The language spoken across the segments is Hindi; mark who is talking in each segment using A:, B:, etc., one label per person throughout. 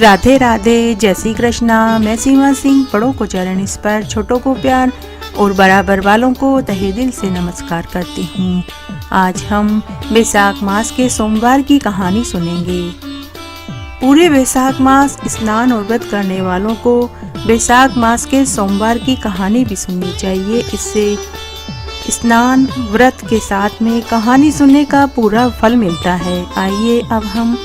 A: राधे राधे, जय श्री कृष्णा। मैं सीमा सिंह। बड़ों को चरण स्पर्श, छोटों को प्यार और बराबर वालों को तहे दिल से नमस्कार करती हूँ। आज हम वैशाख मास के सोमवार की कहानी सुनेंगे। पूरे वैशाख मास स्नान और व्रत करने वालों को वैशाख मास के सोमवार की कहानी भी सुननी चाहिए। इससे स्नान व्रत के साथ में कहानी सुनने का पूरा फल मिलता है। आइए अब हम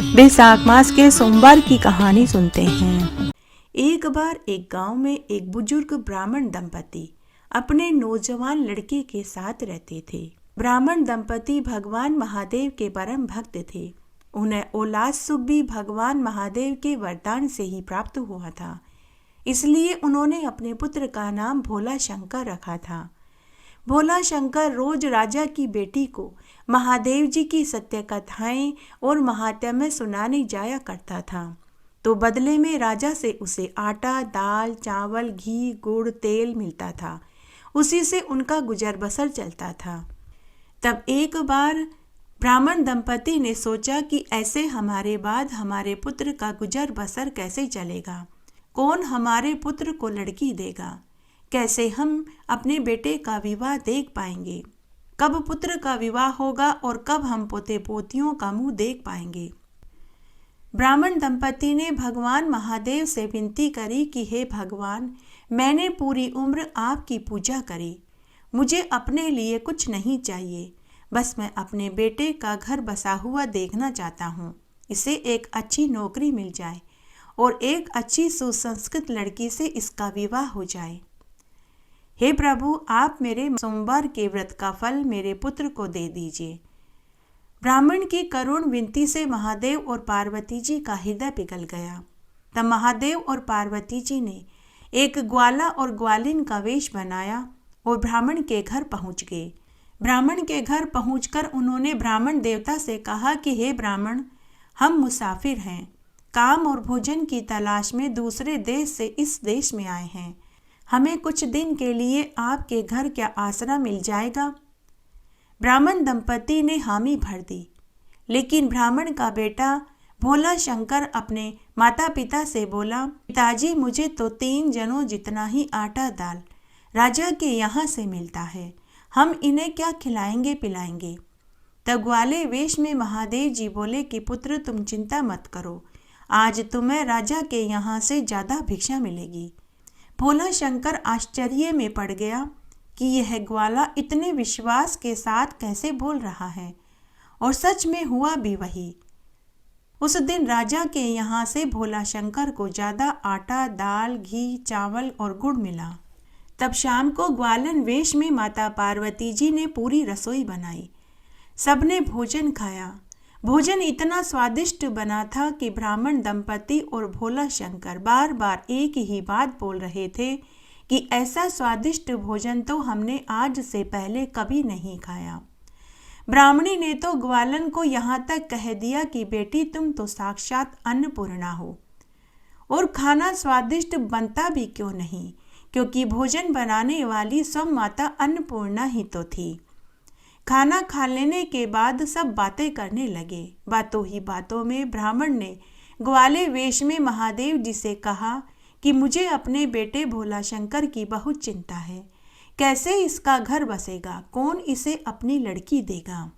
A: वैशाख मास के सोमवार की कहानी सुनते हैं। एक बार एक गांव में एक बुजुर्ग ब्राह्मण दंपति अपने नौजवान लड़के के साथ रहते थे। ब्राह्मण दंपति भगवान महादेव के परम भक्त थे। उन्हें औलाद सुख भी भगवान महादेव के वरदान से ही प्राप्त हुआ था। इसलिए उन्होंने अपने पुत्र का नाम भोला शंकर रखा था। भोला शंकर रोज राजा की बेटी को महादेव जी की सत्य कथाएं और महात्म्य सुनाने जाया करता था। तो बदले में राजा से उसे आटा, दाल, चावल, घी, गुड़, तेल मिलता था। उसी से उनका गुजर बसर चलता था। तब एक बार ब्राह्मण दंपति ने सोचा कि ऐसे हमारे बाद हमारे पुत्र का गुजर बसर कैसे चलेगा? कौन हमारे पुत्र को लड़की देगा? कैसे हम अपने बेटे का विवाह देख पाएंगे? कब पुत्र का विवाह होगा और कब हम पोते पोतियों का मुंह देख पाएंगे? ब्राह्मण दंपति ने भगवान महादेव से विनती करी कि हे भगवान, मैंने पूरी उम्र आपकी पूजा करी। मुझे अपने लिए कुछ नहीं चाहिए, बस मैं अपने बेटे का घर बसा हुआ देखना चाहता हूँ। इसे एक अच्छी नौकरी मिल जाए और एक अच्छी सुसंस्कृत लड़की से इसका विवाह हो जाए। हे प्रभु, आप मेरे सोमवार के व्रत का फल मेरे पुत्र को दे दीजिए। ब्राह्मण की करुण विनती से महादेव और पार्वती जी का हृदय पिघल गया। तब महादेव और पार्वती जी ने एक ग्वाला और ग्वालिन का वेश बनाया और ब्राह्मण के घर पहुंच गए। ब्राह्मण के घर पहुंचकर उन्होंने ब्राह्मण देवता से कहा कि हे ब्राह्मण, हम मुसाफिर हैं, काम और भोजन की तलाश में दूसरे देश से इस देश में आए हैं। हमें कुछ दिन के लिए आपके घर क्या आसरा मिल जाएगा? ब्राह्मण दंपति ने हामी भर दी। लेकिन ब्राह्मण का बेटा भोला शंकर अपने माता पिता से बोला, पिताजी, मुझे तो 3 जनों जितना ही आटा दाल राजा के यहाँ से मिलता है। हम इन्हें क्या खिलाएंगे पिलाएंगे? तब ग्वाले वेश में महादेव जी बोले कि पुत्र, तुम चिंता मत करो, आज तुम्हें राजा के यहाँ से ज़्यादा भिक्षा मिलेगी। भोला शंकर आश्चर्य में पड़ गया कि यह ग्वाला इतने विश्वास के साथ कैसे बोल रहा है, और सच में हुआ भी वही। उस दिन राजा के यहाँ से भोला शंकर को ज़्यादा आटा, दाल, घी, चावल और गुड़ मिला। तब शाम को ग्वालन वेश में माता पार्वती जी ने पूरी रसोई बनाई। सबने भोजन खाया। भोजन इतना स्वादिष्ट बना था कि ब्राह्मण दंपति और भोला शंकर बार बार एक ही बात बोल रहे थे कि ऐसा स्वादिष्ट भोजन तो हमने आज से पहले कभी नहीं खाया। ब्राह्मणी ने तो ग्वालन को यहाँ तक कह दिया कि बेटी, तुम तो साक्षात अन्नपूर्णा हो, और खाना स्वादिष्ट बनता भी क्यों नहीं, क्योंकि भोजन बनाने वाली स्वयं माता अन्नपूर्णा ही तो थी। खाना खा लेने के बाद सब बातें करने लगे। बातों ही बातों में ब्राह्मण ने ग्वाले वेश में महादेव जी से कहा कि मुझे अपने बेटे भोला शंकर की बहुत चिंता है। कैसे इसका घर बसेगा? कौन इसे अपनी लड़की देगा?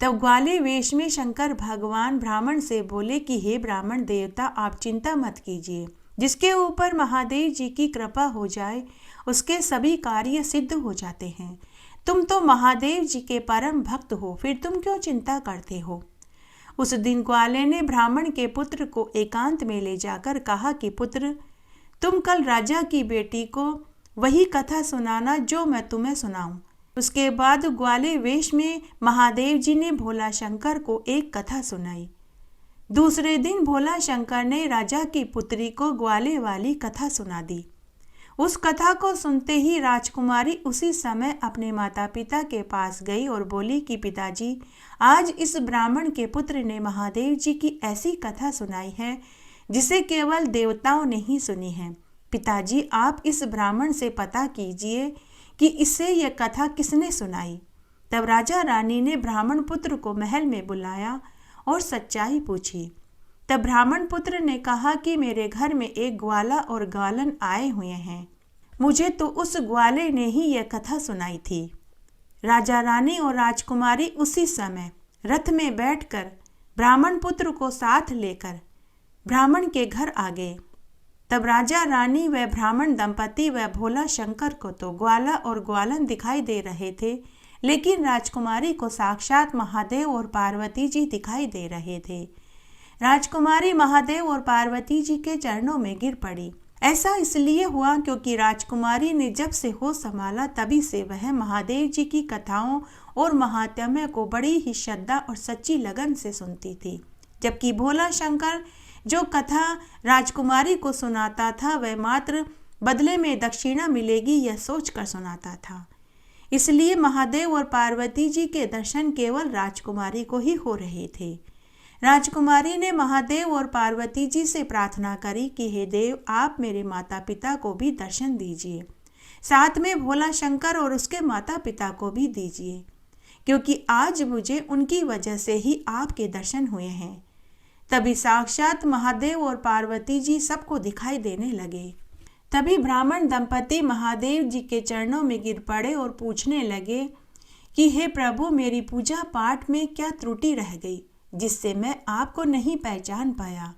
A: तब ग्वाले वेश में शंकर भगवान ब्राह्मण से बोले कि हे ब्राह्मण देवता, आप चिंता मत कीजिए। जिसके ऊपर महादेव जी की कृपा हो जाए उसके सभी कार्य सिद्ध हो जाते हैं। तुम तो महादेव जी के परम भक्त हो, फिर तुम क्यों चिंता करते हो? उस दिन ग्वाले ने ब्राह्मण के पुत्र को एकांत में ले जाकर कहा कि पुत्र, तुम कल राजा की बेटी को वही कथा सुनाना जो मैं तुम्हें सुनाऊं। उसके बाद ग्वाले वेश में महादेव जी ने भोला शंकर को एक कथा सुनाई। दूसरे दिन भोला शंकर ने राजा की पुत्री को ग्वाले वाली कथा सुना दी। उस कथा को सुनते ही राजकुमारी उसी समय अपने माता पिता के पास गई और बोली कि पिताजी, आज इस ब्राह्मण के पुत्र ने महादेव जी की ऐसी कथा सुनाई है जिसे केवल देवताओं ने ही सुनी है। पिताजी, आप इस ब्राह्मण से पता कीजिए कि इससे यह कथा किसने सुनाई। तब राजा रानी ने ब्राह्मण पुत्र को महल में बुलाया और सच्चाई पूछी। तब ब्राह्मण पुत्र ने कहा कि मेरे घर में एक ग्वाला और ग्वालन आए हुए हैं। मुझे तो उस ग्वाले ने ही यह कथा सुनाई थी। राजा रानी और राजकुमारी उसी समय रथ में बैठकर ब्राह्मण पुत्र को साथ लेकर ब्राह्मण के घर आ गए। तब राजा रानी व ब्राह्मण दंपति व भोला शंकर को तो ग्वाला और ग्वालन दिखाई दे रहे थे, लेकिन राजकुमारी को साक्षात महादेव और पार्वती जी दिखाई दे रहे थे। राजकुमारी महादेव और पार्वती जी के चरणों में गिर पड़ी। ऐसा इसलिए हुआ क्योंकि राजकुमारी ने जब से होश संभाला तभी से वह महादेव जी की कथाओं और महात्म्य को बड़ी ही श्रद्धा और सच्ची लगन से सुनती थी, जबकि भोला शंकर जो कथा राजकुमारी को सुनाता था वह मात्र बदले में दक्षिणा मिलेगी यह सोचकर सुनाता था। इसलिए महादेव और पार्वती जी के दर्शन केवल राजकुमारी को ही हो रहे थे। राजकुमारी ने महादेव और पार्वती जी से प्रार्थना करी कि हे देव, आप मेरे माता पिता को भी दर्शन दीजिए, साथ में भोला शंकर और उसके माता पिता को भी दीजिए, क्योंकि आज मुझे उनकी वजह से ही आपके दर्शन हुए हैं। तभी साक्षात महादेव और पार्वती जी सबको दिखाई देने लगे। तभी ब्राह्मण दंपति महादेव जी के चरणों में गिर पड़े और पूछने लगे कि हे प्रभु, मेरी पूजा पाठ में क्या त्रुटि रह गई जिससे मैं आपको नहीं पहचान पाया।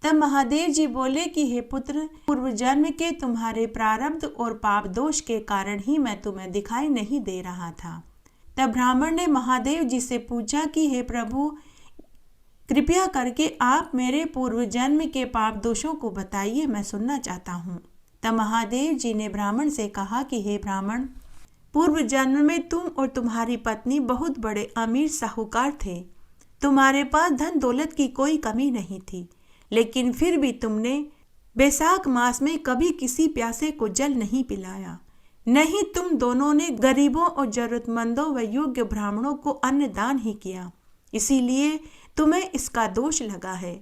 A: तब महादेव जी बोले कि हे पुत्र, पूर्व जन्म के तुम्हारे प्रारब्ध और पाप दोष के कारण ही मैं तुम्हें दिखाई नहीं दे रहा था। तब ब्राह्मण ने महादेव जी से पूछा कि हे प्रभु, कृपया करके आप मेरे पूर्व जन्म के पाप दोषों को बताइए, मैं सुनना चाहता हूँ। तब महादेव जी ने ब्राह्मण से कहा कि हे ब्राह्मण, पूर्व जन्म में तुम और तुम्हारी पत्नी बहुत बड़े अमीर साहूकार थे। तुम्हारे पास धन दौलत की कोई कमी नहीं थी, लेकिन फिर भी तुमने बैसाख मास में कभी किसी प्यासे को जल नहीं पिलाया। नहीं, तुम दोनों ने गरीबों और जरूरतमंदों व योग्य ब्राह्मणों को अन्न दान ही किया। इसीलिए तुम्हें इसका दोष लगा है।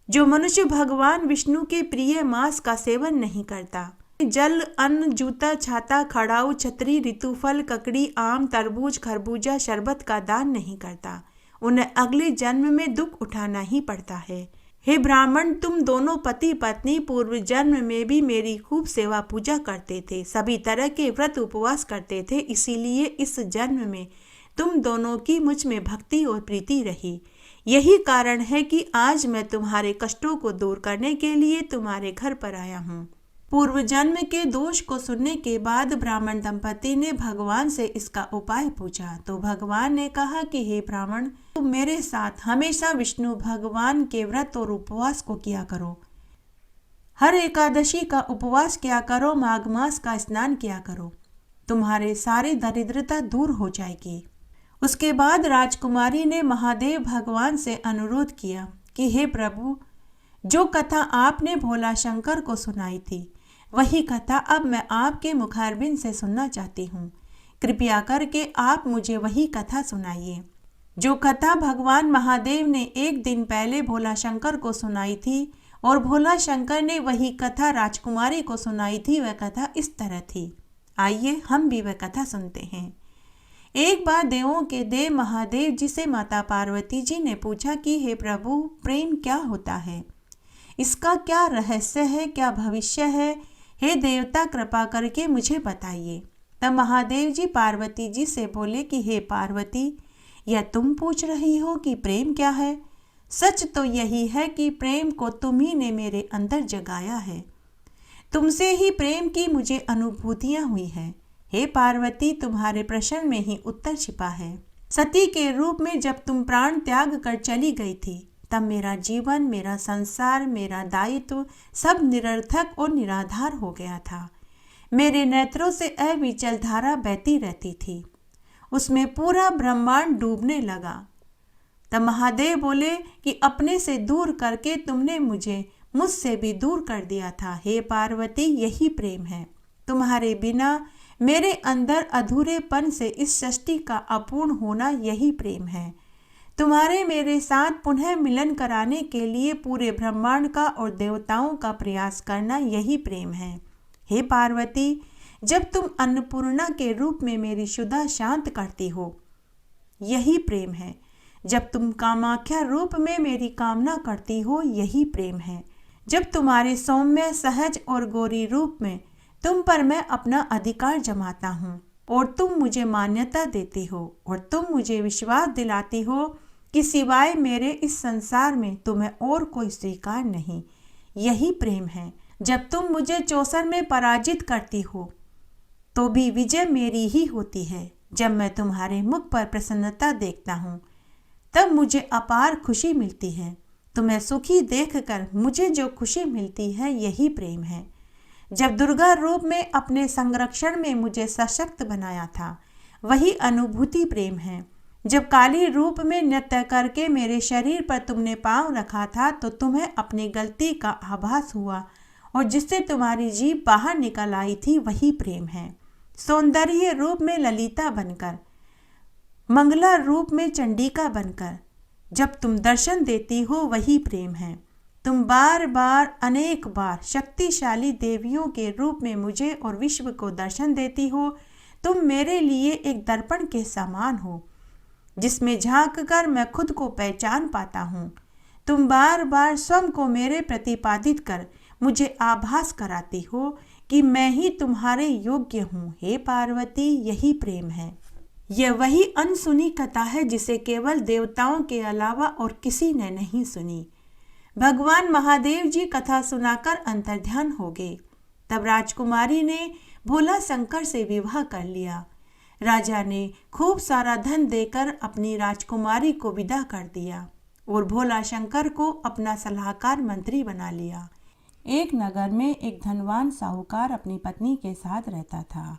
A: जो मनुष्य भगवान विष्णु के प्रिय मांस का सेवन नहीं करता, जल, अन्न, जूता, छाता, खड़ाऊ, छतरी, ऋतुफल, ककड़ी, आम, तरबूज, खरबूजा, शरबत का दान नहीं करता, उन्हें अगले जन्म में दुख उठाना ही पड़ता है। हे ब्राह्मण, तुम दोनों पति पत्नी पूर्व जन्म में भी मेरी खूब सेवा पूजा करते थे, सभी तरह के व्रत उपवास करते थे। इसीलिए इस जन्म में तुम दोनों की मुझ में भक्ति और प्रीति रही। यही कारण है कि आज मैं तुम्हारे कष्टों को दूर करने के लिए तुम्हारे घर पर आया हूँ। पूर्व जन्म के दोष को सुनने के बाद ब्राह्मण दंपति ने भगवान से इसका उपाय पूछा, तो भगवान ने कहा कि हे ब्राह्मण, तुम मेरे साथ हमेशा विष्णु भगवान के व्रत और उपवास को किया करो। हर एकादशी का उपवास किया करो, माघ मास का स्नान किया करो, तुम्हारे सारी दरिद्रता दूर हो जाएगी। उसके बाद राजकुमारी ने महादेव भगवान से अनुरोध किया कि हे प्रभु, जो कथा आपने भोला शंकर को सुनाई थी वही कथा अब मैं आपके मुखारबिंद से सुनना चाहती हूँ। कृपया करके आप मुझे वही कथा सुनाइए जो कथा भगवान महादेव ने एक दिन पहले भोला शंकर को सुनाई थी और भोला शंकर ने वही कथा राजकुमारी को सुनाई थी। वह कथा इस तरह थी। आइए हम भी वह कथा सुनते हैं। एक बार देवों के देव महादेव जी से माता पार्वती जी ने पूछा कि हे प्रभु, प्रेम क्या होता है, इसका क्या रहस्य है, क्या भविष्य है, हे देवता कृपा करके मुझे बताइए। तब महादेव जी पार्वती जी से बोले कि हे पार्वती, यह तुम पूछ रही हो कि प्रेम क्या है? सच तो यही है कि प्रेम को तुम ही ने मेरे अंदर जगाया है। तुमसे ही प्रेम की मुझे अनुभूतियां हुई है। हे पार्वती, तुम्हारे प्रश्न में ही उत्तर छिपा है। सती के रूप में जब तुम प्राण त्याग कर चली गई थी, तब मेरा जीवन, मेरा संसार, मेरा दायित्व सब निरर्थक और निराधार हो गया था। मेरे नेत्रों से अविचल धारा बहती रहती थी, उसमें पूरा ब्रह्मांड डूबने लगा। तब महादेव बोले कि अपने से दूर करके तुमने मुझे मुझसे भी दूर कर दिया था। हे पार्वती, यही प्रेम है। तुम्हारे बिना मेरे अंदर अधूरेपन से इस सृष्टि का अपूर्ण होना यही प्रेम है। तुम्हारे मेरे साथ पुनः मिलन कराने के लिए पूरे ब्रह्मांड का और देवताओं का प्रयास करना यही प्रेम है। हे पार्वती, जब तुम अन्नपूर्णा के रूप में मेरी क्षुधा शांत करती हो, यही प्रेम है। जब तुम कामाख्या रूप में मेरी कामना करती हो, यही प्रेम है। जब तुम्हारे सौम्य, सहज और गौरी रूप में तुम पर मैं अपना अधिकार जमाता हूँ और तुम मुझे मान्यता देती हो और तुम मुझे विश्वास दिलाती हो कि सिवाय मेरे इस संसार में तुम्हें और कोई स्वीकार नहीं, यही प्रेम है। जब तुम मुझे चौसर में पराजित करती हो तो भी विजय मेरी ही होती है। जब मैं तुम्हारे मुख पर प्रसन्नता देखता हूँ तब मुझे अपार खुशी मिलती है। तुम्हें सुखी देखकर मुझे जो खुशी मिलती है, यही प्रेम है। जब दुर्गा रूप में अपने संरक्षण में मुझे सशक्त बनाया था, वही अनुभूति प्रेम है। जब काली रूप में नृत्य करके मेरे शरीर पर तुमने पांव रखा था तो तुम्हें अपनी गलती का आभास हुआ और जिससे तुम्हारी जीभ बाहर निकल आई थी, वही प्रेम है। सौंदर्य रूप में ललिता बनकर, मंगला रूप में चंडिका बनकर जब तुम दर्शन देती हो, वही प्रेम है। तुम बार बार, अनेक बार शक्तिशाली देवियों के रूप में मुझे और विश्व को दर्शन देती हो। तुम मेरे लिए एक दर्पण के समान हो जिसमें झांक कर मैं खुद को पहचान पाता हूँ। तुम बार बार स्वयं को मेरे प्रतिपादित कर मुझे आभास कराती हो कि मैं ही तुम्हारे योग्य हूँ। हे पार्वती, यही प्रेम है। यह वही अनसुनी कथा है जिसे केवल देवताओं के अलावा और किसी ने नहीं सुनी। भगवान महादेव जी कथा सुनाकर अंतर्ध्यान हो गए। तब राजकुमारी ने भोला शंकर से विवाह कर लिया। राजा ने खूब सारा धन देकर अपनी राजकुमारी को विदा कर दिया और भोला शंकर को अपना सलाहकार मंत्री बना लिया। एक नगर में एक धनवान साहूकार अपनी पत्नी के साथ रहता था।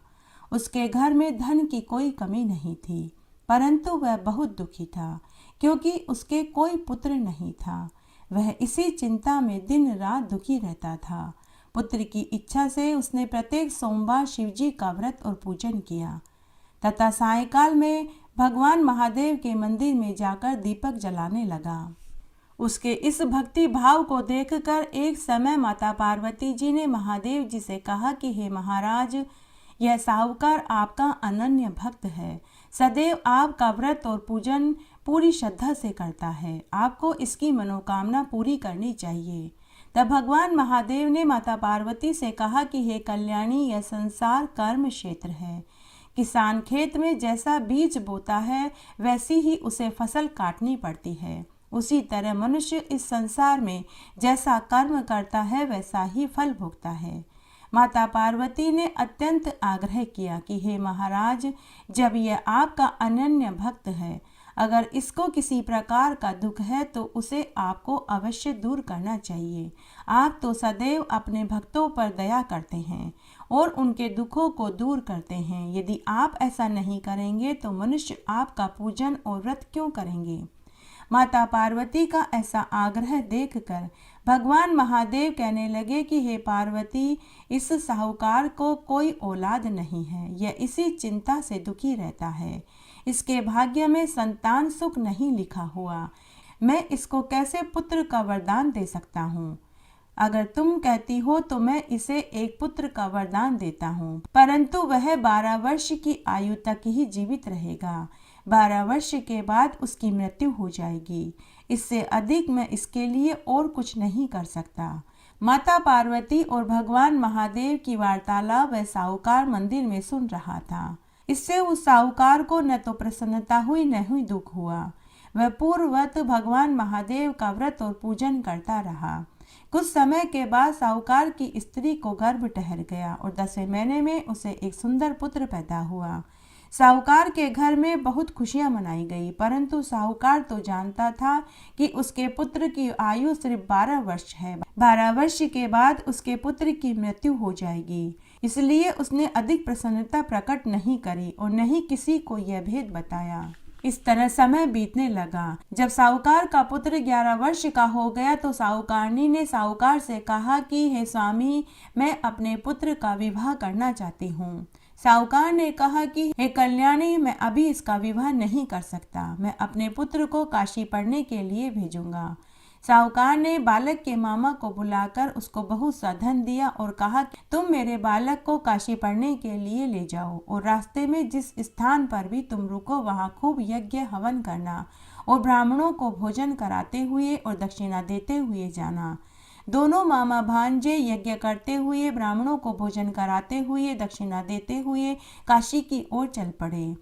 A: उसके घर में धन की कोई कमी नहीं थी, परंतु वह बहुत दुखी था क्योंकि उसके कोई पुत्र नहीं था। वह इसी चिंता में दिन रात दुखी रहता था। पुत्र की इच्छा से उसने प्रत्येक सोमवार शिवजी का व्रत और पूजन किया तथा सायंकाल में भगवान महादेव के मंदिर में जाकर दीपक जलाने लगा। उसके इस भक्ति भाव को देखकर एक समय माता पार्वती जी ने महादेव जी से कहा कि हे महाराज, यह साहूकार आपका अनन्य भक्त है। सदैव आपका व्रत और पूजन पूरी श्रद्धा से करता है। आपको इसकी मनोकामना पूरी करनी चाहिए। तब भगवान महादेव ने माता पार्वती से कहा कि हे कल्याणी, यह संसार कर्म क्षेत्र है। किसान खेत में जैसा बीज बोता है वैसी ही उसे फसल काटनी पड़ती है। उसी तरह मनुष्य इस संसार में जैसा कर्म करता है वैसा ही फल भोगता है। माता पार्वती ने अत्यंत आग्रह किया कि हे महाराज, जब यह आपका अनन्य भक्त है, अगर इसको किसी प्रकार का दुख है तो उसे आपको अवश्य दूर करना चाहिए। आप तो सदैव अपने भक्तों पर दया करते हैं और उनके दुखों को दूर करते हैं। यदि आप ऐसा नहीं करेंगे तो मनुष्य आपका पूजन और व्रत क्यों करेंगे। माता पार्वती का ऐसा आग्रह देखकर भगवान महादेव कहने लगे कि हे पार्वती, इस साहूकार को कोई औलाद नहीं है। यह इसी चिंता से दुखी रहता है। इसके भाग्य में संतान सुख नहीं लिखा हुआ। मैं इसको कैसे पुत्र का वरदान दे सकता हूँ। अगर तुम कहती हो तो मैं इसे एक पुत्र का वरदान देता हूँ, परंतु वह 12 वर्ष की आयु तक ही जीवित रहेगा। 12 वर्ष के बाद उसकी मृत्यु हो जाएगी। इससे अधिक मैं इसके लिए और कुछ नहीं कर सकता। माता पार्वती और भगवान महादेव की वार्तालाप वह साहूकार मंदिर में सुन रहा था। इससे उस साहूकार को न तो प्रसन्नता हुई न ही दुख हुआ। वह पूर्ववत भगवान महादेव का व्रत और पूजन करता रहा। कुछ समय के बाद साहूकार की स्त्री को गर्भ ठहर गया और 10वें महीने में उसे एक सुंदर पुत्र पैदा हुआ। साहूकार के घर में बहुत खुशियां मनाई गई, परंतु साहूकार तो जानता था कि उसके पुत्र की आयु सिर्फ 12 वर्ष है। 12 वर्ष के बाद उसके पुत्र की मृत्यु हो जाएगी। इसलिए उसने अधिक प्रसन्नता प्रकट नहीं करी और न ही किसी को यह भेद बताया। इस तरह समय बीतने लगा। जब साहूकार का पुत्र 11 वर्ष का हो गया तो साहूकारनी ने साहूकार से कहा कि हे स्वामी, मैं अपने पुत्र का विवाह करना चाहती हूँ। साहूकार ने कहा कि हे कल्याणी, मैं अभी इसका विवाह नहीं कर सकता। मैं अपने पुत्र को काशी पढ़ने के लिए भेजूंगा। साहूकार ने बालक के मामा को बुलाकर उसको बहुत सा धन दिया और कहा कि तुम मेरे बालक को काशी पढ़ने के लिए ले जाओ और रास्ते में जिस स्थान पर भी तुम रुको वहाँ खूब यज्ञ हवन करना और ब्राह्मणों को भोजन कराते हुए और दक्षिणा देते हुए जाना। दोनों मामा भांजे यज्ञ करते हुए, ब्राह्मणों को भोजन कराते हुए, दक्षिणा देते हुए काशी की ओर चल पड़े।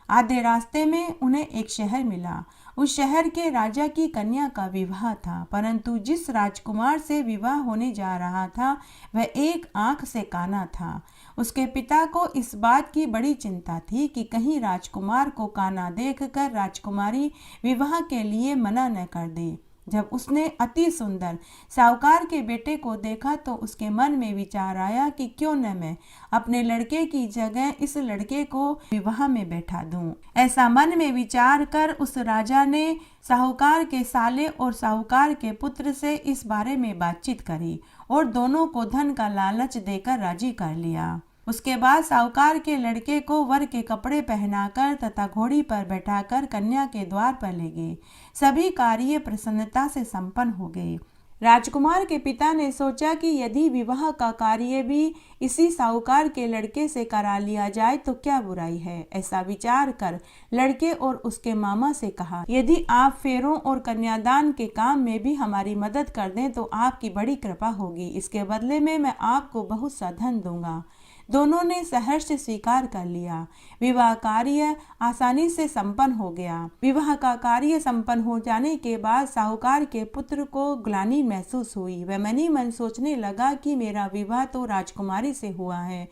A: आधे रास्ते में उन्हें एक शहर मिला। उस शहर के राजा की कन्या का विवाह था, परंतु जिस राजकुमार से विवाह होने जा रहा था वह एक आंख से काना था। उसके पिता को इस बात की बड़ी चिंता थी कि कहीं राजकुमार को काना देखकर राजकुमारी विवाह के लिए मना न कर दे। जब उसने अति सुंदर साहूकार के बेटे को देखा तो उसके मन में विचार आया कि क्यों न मैं अपने लड़के की जगह इस लड़के को विवाह में बैठा दूं। ऐसा मन में विचार कर उस राजा ने साहूकार के साले और साहूकार के पुत्र से इस बारे में बातचीत करी और दोनों को धन का लालच देकर राजी कर लिया। उसके बाद साहूकार के लड़के को वर के कपड़े पहनाकर तथा घोड़ी पर बैठाकर कन्या के द्वार पर ले गए। सभी कार्य प्रसन्नता से संपन्न हो गए। राजकुमार के पिता ने सोचा कि यदि विवाह का कार्य भी इसी साहूकार के लड़के से करा लिया जाए तो क्या बुराई है। ऐसा विचार कर लड़के और उसके मामा से कहा, यदि आप फेरों और कन्यादान के काम में भी हमारी मदद कर दें तो आपकी बड़ी कृपा होगी। इसके बदले में मैं आपको बहुत सा धन दूंगा। दोनों ने सहर्ष स्वीकार कर लिया। विवाह कार्य आसानी से संपन्न हो गया। विवाह का कार्य संपन्न हो जाने के बाद साहूकार के पुत्र को ग्लानि महसूस हुई। वह मन ही मन सोचने लगा कि मेरा विवाह तो राजकुमारी से हुआ है,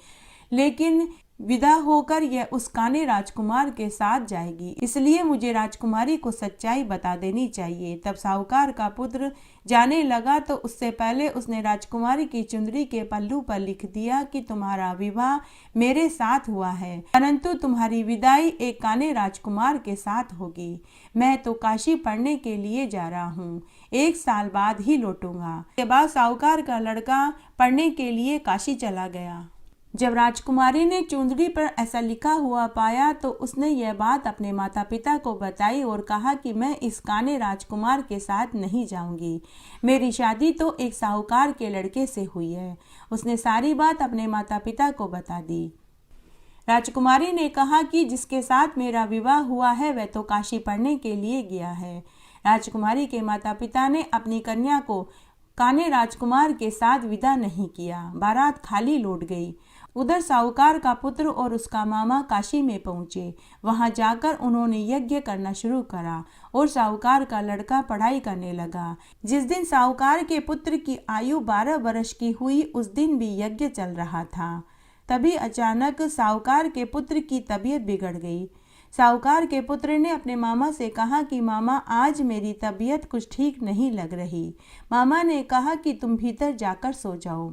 A: लेकिन विदा होकर यह उस काने राजकुमार के साथ जाएगी, इसलिए मुझे राजकुमारी को सच्चाई बता देनी चाहिए। तब साहूकार का पुत्र जाने लगा तो उससे पहले उसने राजकुमारी की चुंदरी के पल्लू पर लिख दिया कि तुम्हारा विवाह मेरे साथ हुआ है, परंतु तुम्हारी विदाई एक काने राजकुमार के साथ होगी। मैं तो काशी पढ़ने के लिए जा रहा हूँ, 1 साल बाद ही लौटूंगा। के बाद साहूकार का लड़का पढ़ने के लिए काशी चला गया। जब राजकुमारी ने चुंदड़ी पर ऐसा लिखा हुआ पाया तो उसने यह बात अपने माता पिता को बताई और कहा कि मैं इस काने राजकुमार के साथ नहीं जाऊंगी। मेरी शादी तो एक साहूकार के लड़के से हुई है। उसने सारी बात अपने माता पिता को बता दी। राजकुमारी ने कहा कि जिसके साथ मेरा विवाह हुआ है वह तो काशी पढ़ने के लिए गया है। राजकुमारी के माता पिता ने अपनी कन्या को काने राजकुमार के साथ विदा नहीं किया। बारात खाली लौट गई। उधर साहूकार का पुत्र और उसका मामा काशी में पहुंचे। वहां जाकर उन्होंने यज्ञ करना शुरू करा और साहूकार का लड़का पढ़ाई करने लगा। जिस दिन साहूकार के पुत्र की आयु 12 वर्ष की हुई उस दिन भी यज्ञ चल रहा था। तभी अचानक साहूकार के पुत्र की तबीयत बिगड़ गई। साहूकार के पुत्र ने अपने मामा से कहा कि मामा, आज मेरी तबीयत कुछ ठीक नहीं लग रही। मामा ने कहा कि तुम भीतर जाकर सो जाओ।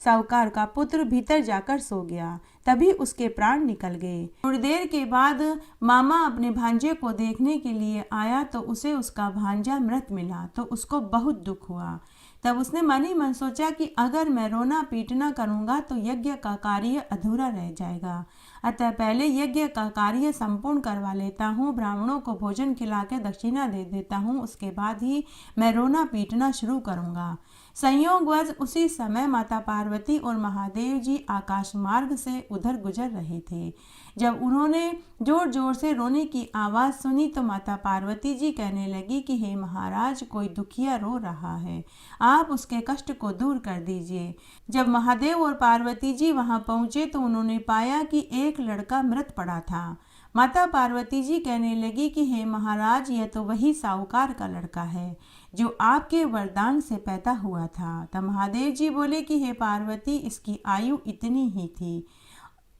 A: साहूकार का पुत्र भीतर जाकर सो गया। तभी उसके प्राण निकल गए। थोड़ी देर के बाद मामा अपने भांजे को देखने के लिए आया तो उसे उसका भांजा मृत मिला तो उसको बहुत दुख हुआ। तब उसने मन ही मन सोचा कि अगर मैं रोना पीटना करूंगा तो यज्ञ का कार्य अधूरा रह जाएगा, अतः पहले यज्ञ का कार्य संपूर्ण करवा लेता हूँ, ब्राह्मणों को भोजन खिला के दक्षिणा दे देता हूँ, उसके बाद ही मैं रोना पीटना शुरू करूँगा। संयोगवश उसी समय माता पार्वती और महादेव जी आकाश मार्ग से उधर गुजर रहे थे। जब उन्होंने जोर जोर से रोने की आवाज़ सुनी तो माता पार्वती जी कहने लगी कि हे महाराज, कोई दुखिया रो रहा है, आप उसके कष्ट को दूर कर दीजिए। जब महादेव और पार्वती जी वहां पहुंचे तो उन्होंने पाया कि एक लड़का मृत पड़ा था। माता पार्वती जी कहने लगी कि हे महाराज, यह तो वही साहूकार का लड़का है जो आपके वरदान से पैदा हुआ था। तब महादेव जी बोले कि हे पार्वती, इसकी आयु इतनी ही थी,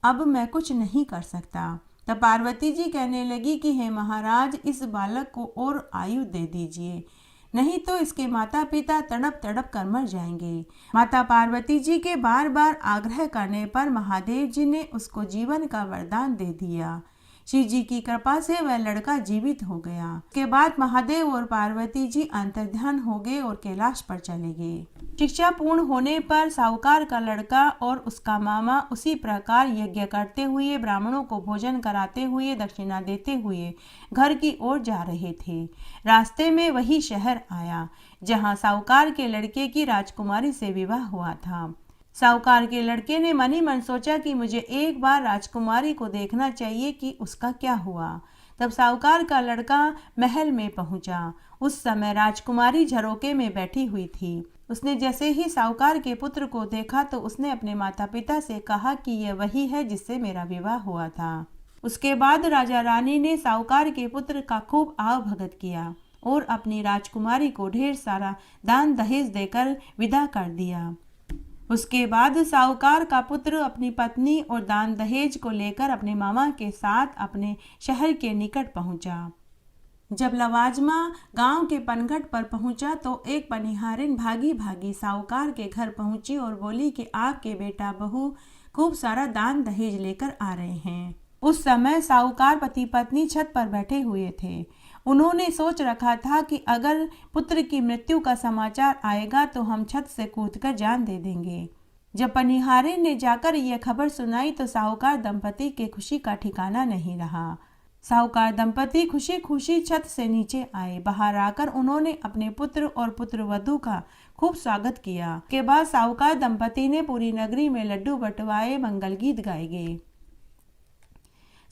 A: अब मैं कुछ नहीं कर सकता। तब पार्वती जी कहने लगी कि हे महाराज, इस बालक को और आयु दे दीजिए, नहीं तो इसके माता पिता तड़प तड़प कर मर जाएंगे। माता पार्वती जी के बार बार आग्रह करने पर महादेव जी ने उसको जीवन का वरदान दे दिया। शिव जी की कृपा से वह लड़का जीवित हो गया। उसके बाद महादेव और पार्वती जी अंतर्ध्यान हो गए और कैलाश पर चले गए। शिक्षा पूर्ण होने पर साहूकार का लड़का और उसका मामा उसी प्रकार यज्ञ करते हुए, ब्राह्मणों को भोजन कराते हुए, दक्षिणा देते हुए घर की ओर जा रहे थे। रास्ते में वही शहर आया जहां साहूकार के लड़के की राजकुमारी से विवाह हुआ था। साहूकार के लड़के ने मन ही मन सोचा कि मुझे एक बार राजकुमारी को देखना चाहिए कि उसका क्या हुआ। तब साहूकार का लड़का महल में पहुंचा। उस समय राजकुमारी झरोके में बैठी हुई थी। उसने जैसे ही साहूकार के पुत्र को देखा तो उसने अपने माता पिता से कहा कि यह वही है जिससे मेरा विवाह हुआ था। उसके बाद राजा रानी ने साहूकार के पुत्र का खूब आव भगत किया और अपनी राजकुमारी को ढेर सारा दान दहेज देकर विदा कर दिया। उसके बाद साहूकार का पुत्र अपनी पत्नी और दान दहेज को लेकर अपने मामा के साथ अपने शहर के निकट पहुंचा। जब लवाजमा गांव के पनघट पर पहुंचा तो एक पनिहारिन भागी भागी साहूकार के घर पहुंची और बोली कि आपके बेटा बहू खूब सारा दान दहेज लेकर आ रहे हैं। उस समय साहूकार पति पत्नी छत पर बैठे हुए थे। उन्होंने सोच रखा था कि अगर पुत्र की मृत्यु का समाचार आएगा तो हम छत से कूदकर जान दे देंगे। जब पनिहारिन ने जाकर यह खबर सुनाई तो साहूकार दंपति के खुशी का ठिकाना नहीं रहा। साहूकार दंपति खुशी खुशी छत से नीचे आए। बाहर आकर उन्होंने अपने पुत्र और पुत्रवधू का खूब स्वागत किया। के बाद साहूकार दंपति ने पूरी नगरी में लड्डू बंटवाए, मंगल गीत गाए गए।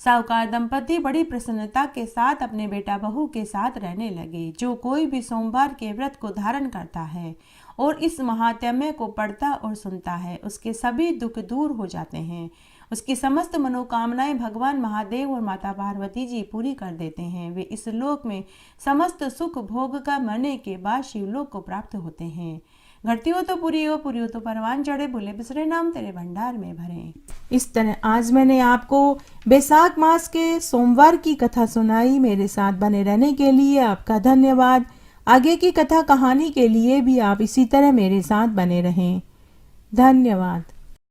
A: साहूकार दंपति बड़ी प्रसन्नता के साथ अपने बेटा बहू के साथ रहने लगे। जो कोई भी सोमवार के व्रत को धारण करता है और इस महात्म्य को पढ़ता और सुनता है, उसके सभी दुख दूर हो जाते हैं। उसकी समस्त मनोकामनाएं भगवान महादेव और माता पार्वती जी पूरी कर देते हैं। वे इस लोक में समस्त सुख भोग का मरने के बाद शिवलोक को प्राप्त होते हैं। घटती हो तो पूरी हो तो परवान चढ़े, भूले बिसरे नाम तेरे भंडार में भरे। इस तरह आज मैंने आपको बैसाख मास के सोमवार की कथा सुनाई। मेरे साथ बने रहने के लिए आपका धन्यवाद। आगे की कथा कहानी के लिए भी आप इसी तरह मेरे साथ बने रहें। धन्यवाद।